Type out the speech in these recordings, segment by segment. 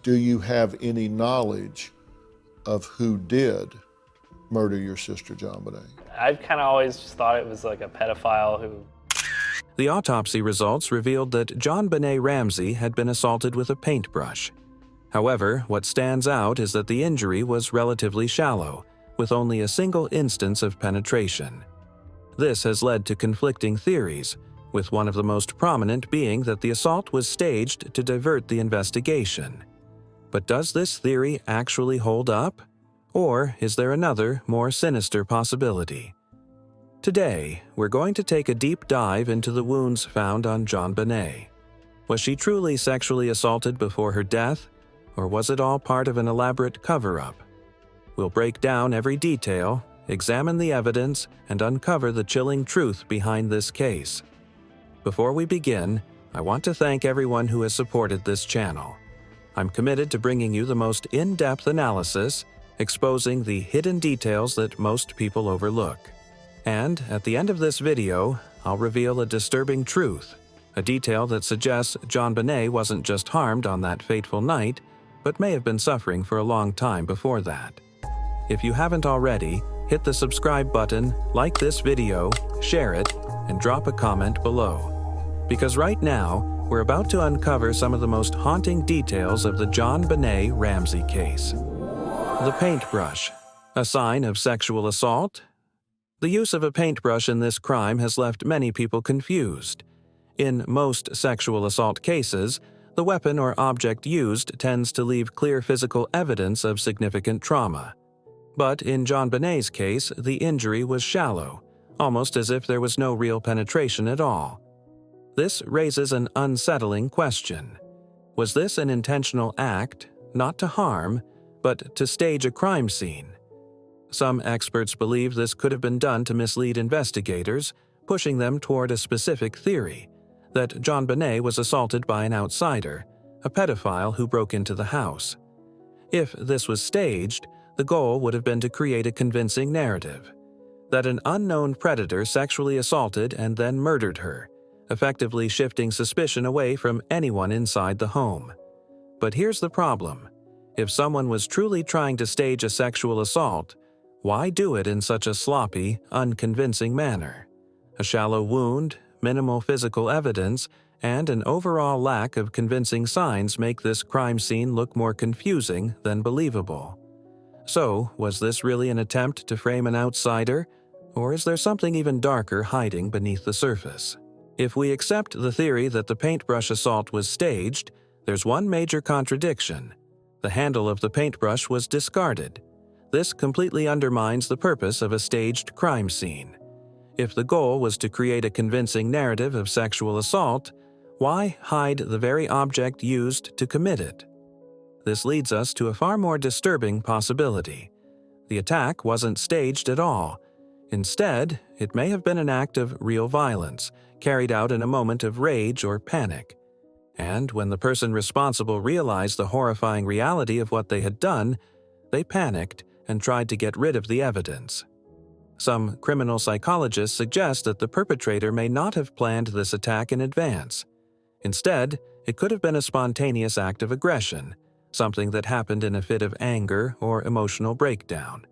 Do you have any knowledge of who did murder your sister, JonBenét? I've kind of always just thought it was like a pedophile who... The autopsy results revealed that JonBenét Ramsey had been assaulted with a paintbrush. However, what stands out is that the injury was relatively shallow, with only a single instance of penetration. This has led to conflicting theories, with one of the most prominent being that the assault was staged to divert the investigation. But does this theory actually hold up? Or is there another, more sinister possibility? Today, we're going to take a deep dive into the wounds found on JonBenét. Was she truly sexually assaulted before her death, or was it all part of an elaborate cover-up? We'll break down every detail, examine the evidence, and uncover the chilling truth behind this case. Before we begin, I want to thank everyone who has supported this channel. I'm committed to bringing you the most in-depth analysis, exposing the hidden details that most people overlook. And at the end of this video, I'll reveal a disturbing truth, a detail that suggests JonBenét wasn't just harmed on that fateful night, but may have been suffering for a long time before that. If you haven't already, hit the subscribe button, like this video, share it, and drop a comment below. Because right now, we're about to uncover some of the most haunting details of the JonBenét Ramsey case. The paintbrush, a sign of sexual assault? The use of a paintbrush in this crime has left many people confused. In most sexual assault cases, the weapon or object used tends to leave clear physical evidence of significant trauma. But in JonBenét's case, the injury was shallow, almost as if there was no real penetration at all. This raises an unsettling question. Was this an intentional act, not to harm, but to stage a crime scene? Some experts believe this could have been done to mislead investigators, pushing them toward a specific theory, that JonBenét was assaulted by an outsider, a pedophile who broke into the house. If this was staged, the goal would have been to create a convincing narrative, that an unknown predator sexually assaulted and then murdered her, effectively shifting suspicion away from anyone inside the home. But here's the problem. If someone was truly trying to stage a sexual assault, why do it in such a sloppy, unconvincing manner? A shallow wound, minimal physical evidence, and an overall lack of convincing signs make this crime scene look more confusing than believable. So, was this really an attempt to frame an outsider, or is there something even darker hiding beneath the surface? If we accept the theory that the paintbrush assault was staged, there's one major contradiction. The handle of the paintbrush was discarded. This completely undermines the purpose of a staged crime scene. If the goal was to create a convincing narrative of sexual assault, why hide the very object used to commit it? This leads us to a far more disturbing possibility. The attack wasn't staged at all. Instead, it may have been an act of real violence, carried out in a moment of rage or panic. And when the person responsible realized the horrifying reality of what they had done, they panicked and tried to get rid of the evidence. Some criminal psychologists suggest that the perpetrator may not have planned this attack in advance. Instead, it could have been a spontaneous act of aggression, something that happened in a fit of anger or emotional breakdown.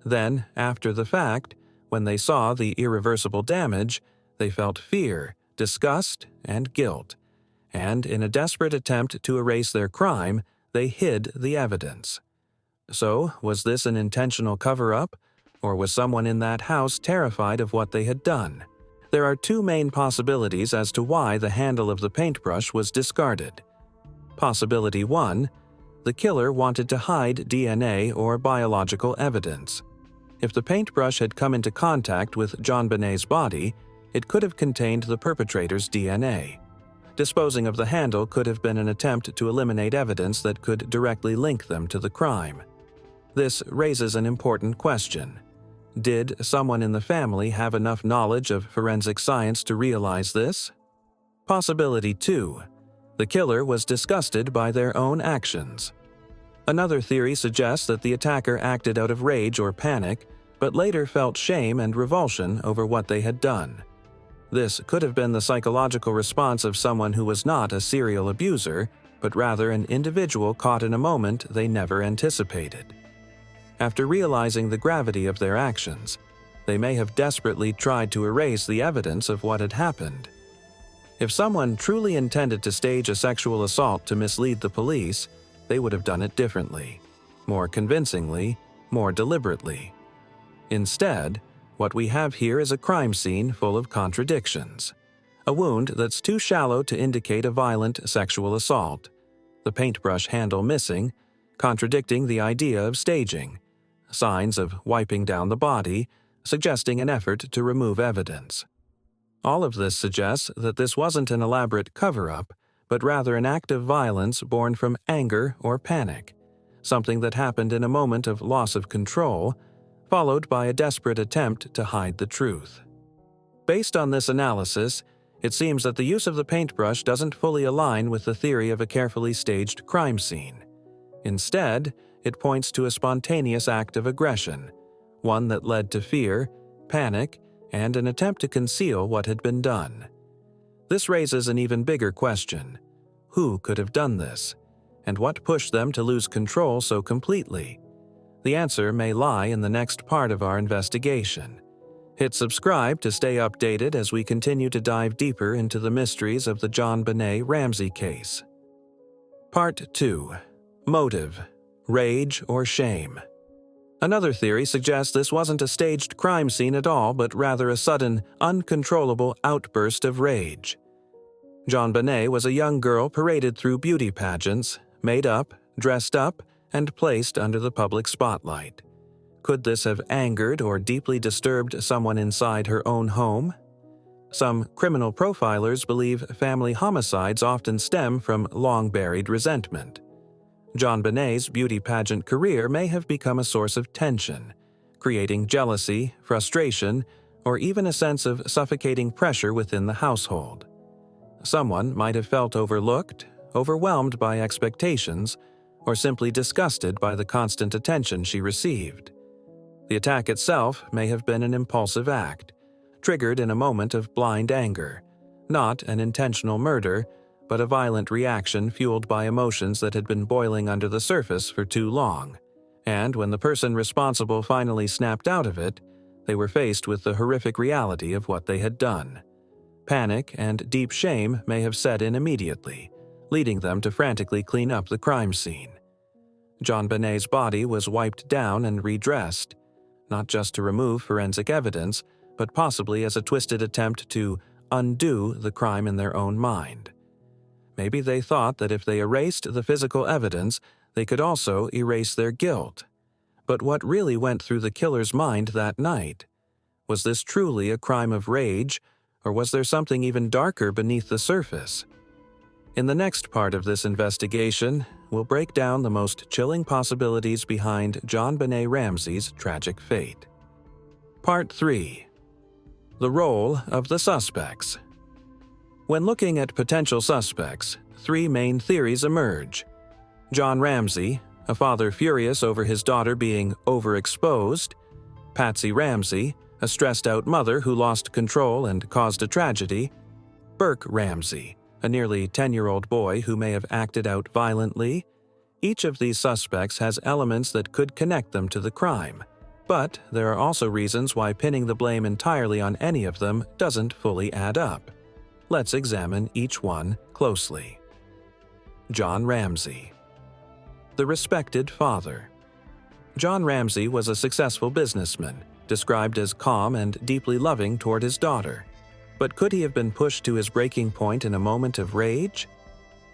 Then, after the fact, when they saw the irreversible damage, they felt fear, disgust, and guilt. And in a desperate attempt to erase their crime, they hid the evidence. So, was this an intentional cover-up, or was someone in that house terrified of what they had done? There are two main possibilities as to why the handle of the paintbrush was discarded. Possibility 1. The killer wanted to hide DNA or biological evidence. If the paintbrush had come into contact with JonBenét's body, it could have contained the perpetrator's DNA. Disposing of the handle could have been an attempt to eliminate evidence that could directly link them to the crime. This raises an important question. Did someone in the family have enough knowledge of forensic science to realize this? Possibility 2. The killer was disgusted by their own actions. Another theory suggests that the attacker acted out of rage or panic, but later felt shame and revulsion over what they had done. This could have been the psychological response of someone who was not a serial abuser, but rather an individual caught in a moment they never anticipated. After realizing the gravity of their actions, they may have desperately tried to erase the evidence of what had happened. If someone truly intended to stage a sexual assault to mislead the police, they would have done it differently, more convincingly, more deliberately. Instead, what we have here is a crime scene full of contradictions. A wound that's too shallow to indicate a violent sexual assault, the paintbrush handle missing, contradicting the idea of staging, signs of wiping down the body, suggesting an effort to remove evidence. All of this suggests that this wasn't an elaborate cover-up, but rather an act of violence born from anger or panic, something that happened in a moment of loss of control, followed by a desperate attempt to hide the truth. Based on this analysis, it seems that the use of the paintbrush doesn't fully align with the theory of a carefully staged crime scene. Instead, it points to a spontaneous act of aggression, one that led to fear, panic, and an attempt to conceal what had been done. This raises an even bigger question. Who could have done this? And what pushed them to lose control so completely? The answer may lie in the next part of our investigation. Hit subscribe to stay updated as we continue to dive deeper into the mysteries of the JonBenét Ramsey case. Part 2. Motive: rage or shame? Another theory suggests this wasn't a staged crime scene at all, but rather a sudden, uncontrollable outburst of rage. JonBenét was a young girl paraded through beauty pageants, made up, dressed up, and placed under the public spotlight. Could this have angered or deeply disturbed someone inside her own home? Some criminal profilers believe family homicides often stem from long-buried resentment. JonBenét's beauty pageant career may have become a source of tension, creating jealousy, frustration, or even a sense of suffocating pressure within the household. Someone might have felt overlooked, overwhelmed by expectations, or simply disgusted by the constant attention she received. The attack itself may have been an impulsive act, triggered in a moment of blind anger, not an intentional murder, but a violent reaction fueled by emotions that had been boiling under the surface for too long. And when the person responsible finally snapped out of it, they were faced with the horrific reality of what they had done. Panic and deep shame may have set in immediately, leading them to frantically clean up the crime scene. JonBenét's body was wiped down and redressed, not just to remove forensic evidence, but possibly as a twisted attempt to undo the crime in their own mind. Maybe they thought that if they erased the physical evidence, they could also erase their guilt. But what really went through the killer's mind that night? Was this truly a crime of rage, or was there something even darker beneath the surface? In the next part of this investigation, we'll break down the most chilling possibilities behind JonBenét Ramsey's tragic fate. Part 3. The role of the suspects. When looking at potential suspects, three main theories emerge. John Ramsey, a father furious over his daughter being overexposed; Patsy Ramsey, a stressed-out mother who lost control and caused a tragedy; Burke Ramsey, a nearly 10-year-old boy who may have acted out violently. Each of these suspects has elements that could connect them to the crime, but there are also reasons why pinning the blame entirely on any of them doesn't fully add up. Let's examine each one closely. John Ramsey. The respected father. John Ramsey was a successful businessman, described as calm and deeply loving toward his daughter. But could he have been pushed to his breaking point in a moment of rage?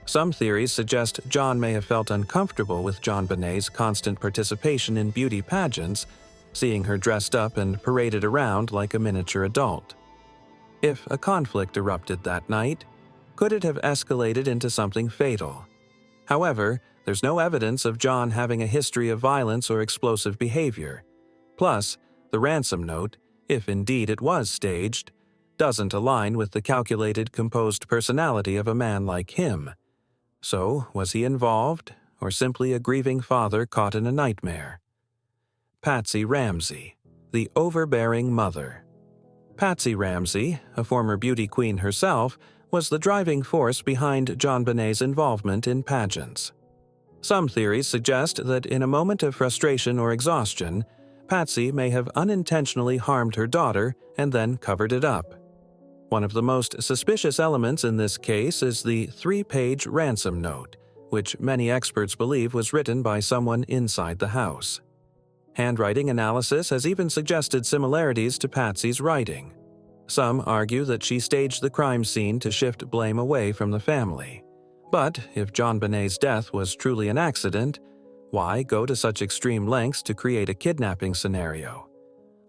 Some theories suggest John may have felt uncomfortable with JonBenét's constant participation in beauty pageants, seeing her dressed up and paraded around like a miniature adult. If a conflict erupted that night, could it have escalated into something fatal? However, there's no evidence of John having a history of violence or explosive behavior. Plus, the ransom note, if indeed it was staged, doesn't align with the calculated, composed personality of a man like him. So, was he involved, or simply a grieving father caught in a nightmare? Patsy Ramsey, the overbearing mother. Patsy Ramsey, a former beauty queen herself, was the driving force behind JonBenét's involvement in pageants. Some theories suggest that in a moment of frustration or exhaustion, Patsy may have unintentionally harmed her daughter and then covered it up. One of the most suspicious elements in this case is the 3-page ransom note, which many experts believe was written by someone inside the house. Handwriting analysis has even suggested similarities to Patsy's writing. Some argue that she staged the crime scene to shift blame away from the family. But if JonBenét's death was truly an accident, why go to such extreme lengths to create a kidnapping scenario?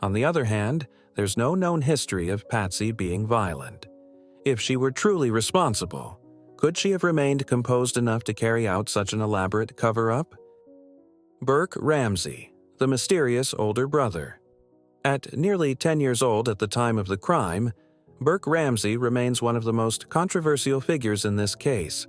On the other hand, there's no known history of Patsy being violent. If she were truly responsible, could she have remained composed enough to carry out such an elaborate cover-up? Burke Ramsey, the mysterious older brother. At nearly 10 years old at the time of the crime, Burke Ramsey remains one of the most controversial figures in this case.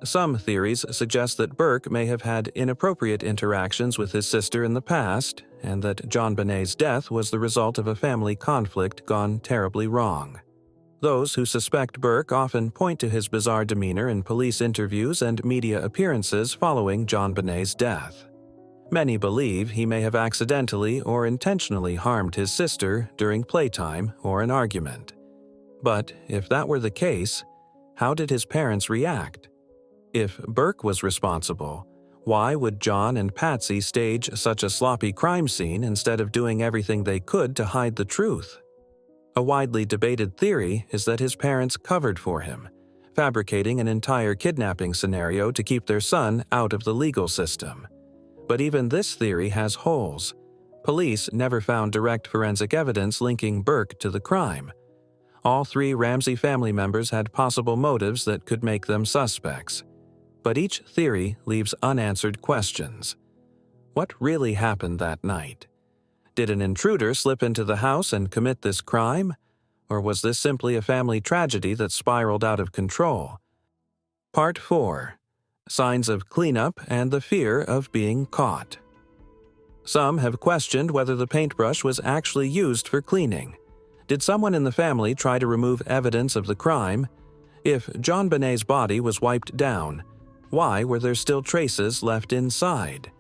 Some theories suggest that Burke may have had inappropriate interactions with his sister in the past, and that JonBenét's death was the result of a family conflict gone terribly wrong. Those who suspect Burke often point to his bizarre demeanor in police interviews and media appearances following JonBenét's death. Many believe he may have accidentally or intentionally harmed his sister during playtime or an argument. But if that were the case, how did his parents react? If Burke was responsible, why would John and Patsy stage such a sloppy crime scene instead of doing everything they could to hide the truth? A widely debated theory is that his parents covered for him, fabricating an entire kidnapping scenario to keep their son out of the legal system. But even this theory has holes. Police never found direct forensic evidence linking Burke to the crime. All 3 Ramsey family members had possible motives that could make them suspects. But each theory leaves unanswered questions. What really happened that night? Did an intruder slip into the house and commit this crime? Or was this simply a family tragedy that spiraled out of control? Part 4. Signs of cleanup and the fear of being caught. Some have questioned whether the paintbrush was actually used for cleaning. Did someone in the family try to remove evidence of the crime? If JonBenét's body was wiped down, why were there still traces left inside?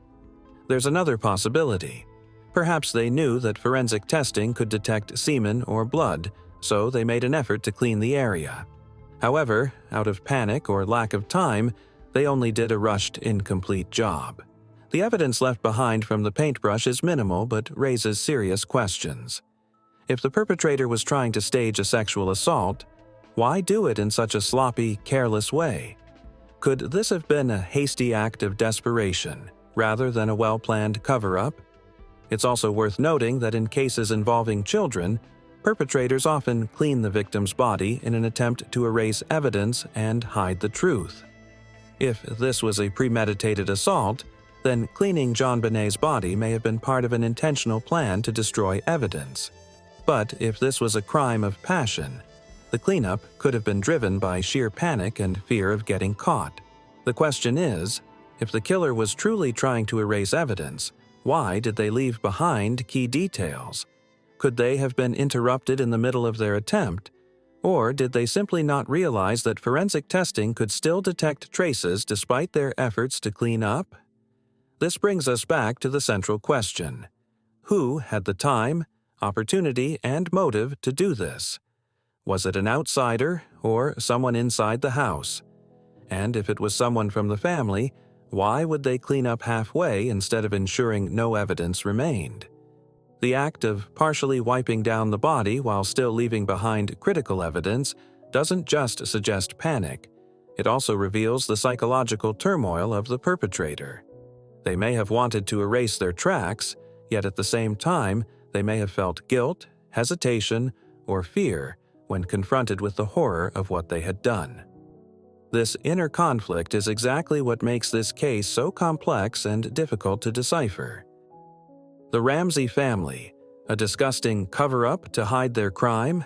There's another possibility. Perhaps they knew that forensic testing could detect semen or blood, so they made an effort to clean the area. However, out of panic or lack of time, they only did a rushed, incomplete job. The evidence left behind from the paintbrush is minimal but raises serious questions. If the perpetrator was trying to stage a sexual assault, why do it in such a sloppy, careless way? Could this have been a hasty act of desperation, rather than a well-planned cover-up? It's also worth noting that in cases involving children, perpetrators often clean the victim's body in an attempt to erase evidence and hide the truth. If this was a premeditated assault, then cleaning JonBenét's body may have been part of an intentional plan to destroy evidence. But if this was a crime of passion, the cleanup could have been driven by sheer panic and fear of getting caught. The question is, if the killer was truly trying to erase evidence, why did they leave behind key details? Could they have been interrupted in the middle of their attempt? Or did they simply not realize that forensic testing could still detect traces despite their efforts to clean up? This brings us back to the central question. Who had the time, opportunity, and motive to do this? Was it an outsider or someone inside the house? And if it was someone from the family, why would they clean up halfway instead of ensuring no evidence remained? The act of partially wiping down the body while still leaving behind critical evidence doesn't just suggest panic. It also reveals the psychological turmoil of the perpetrator. They may have wanted to erase their tracks, yet at the same time, they may have felt guilt, hesitation, or fear when confronted with the horror of what they had done. This inner conflict is exactly what makes this case so complex and difficult to decipher. The Ramsey family, a disgusting cover-up to hide their crime?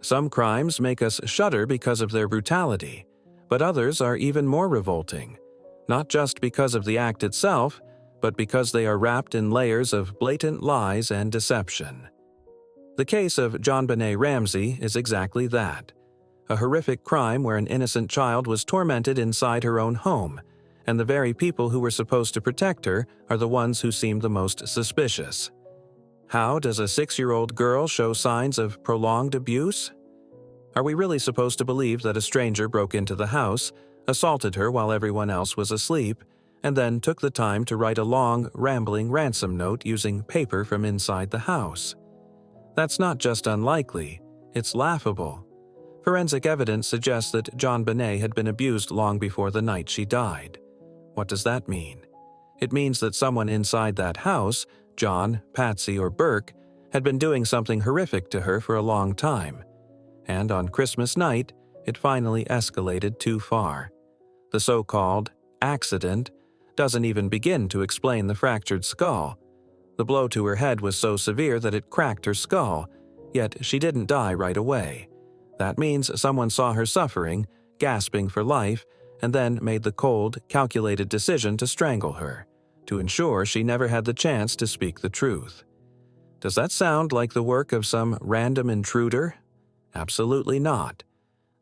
Some crimes make us shudder because of their brutality, but others are even more revolting, not just because of the act itself, but because they are wrapped in layers of blatant lies and deception. The case of JonBenét Ramsey is exactly that. a horrific crime where an innocent child was tormented inside her own home, and the very people who were supposed to protect her are the ones who seem the most suspicious. How does a 6-year-old girl show signs of prolonged abuse? Are we really supposed to believe that a stranger broke into the house, assaulted her while everyone else was asleep, and then took the time to write a long, rambling ransom note using paper from inside the house? That's not just unlikely, it's laughable. Forensic evidence suggests that JonBenét had been abused long before the night she died. What does that mean? It means that someone inside that house, John, Patsy, or Burke, had been doing something horrific to her for a long time. And on Christmas night, it finally escalated too far. The so-called accident doesn't even begin to explain the fractured skull. The blow to her head was so severe that it cracked her skull, yet she didn't die right away. That means someone saw her suffering, gasping for life, and then made the cold, calculated decision to strangle her, to ensure she never had the chance to speak the truth. Does that sound like the work of some random intruder? Absolutely not.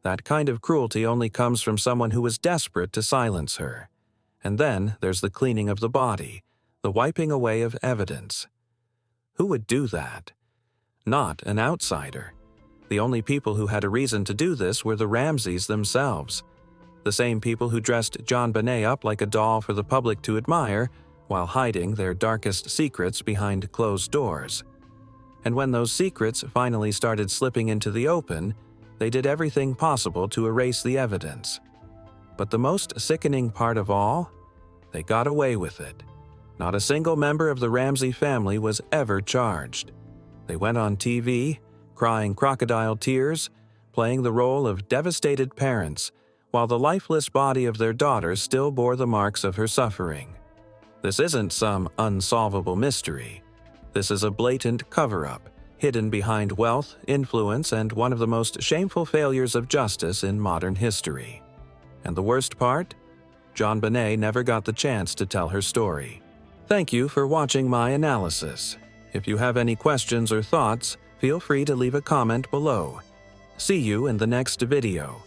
That kind of cruelty only comes from someone who was desperate to silence her. And then there's the cleaning of the body, the wiping away of evidence. Who would do that? Not an outsider. The only people who had a reason to do this were the Ramseys themselves. The same people who dressed JonBenét up like a doll for the public to admire, while hiding their darkest secrets behind closed doors. And when those secrets finally started slipping into the open, they did everything possible to erase the evidence. But the most sickening part of all? They got away with it. Not a single member of the Ramsey family was ever charged. They went on TV, crying crocodile tears, playing the role of devastated parents, while the lifeless body of their daughter still bore the marks of her suffering. This isn't some unsolvable mystery. This is a blatant cover-up, hidden behind wealth, influence, and one of the most shameful failures of justice in modern history. And the worst part? JonBenét never got the chance to tell her story. Thank you for watching my analysis. If you have any questions or thoughts, feel free to leave a comment below. See you in the next video.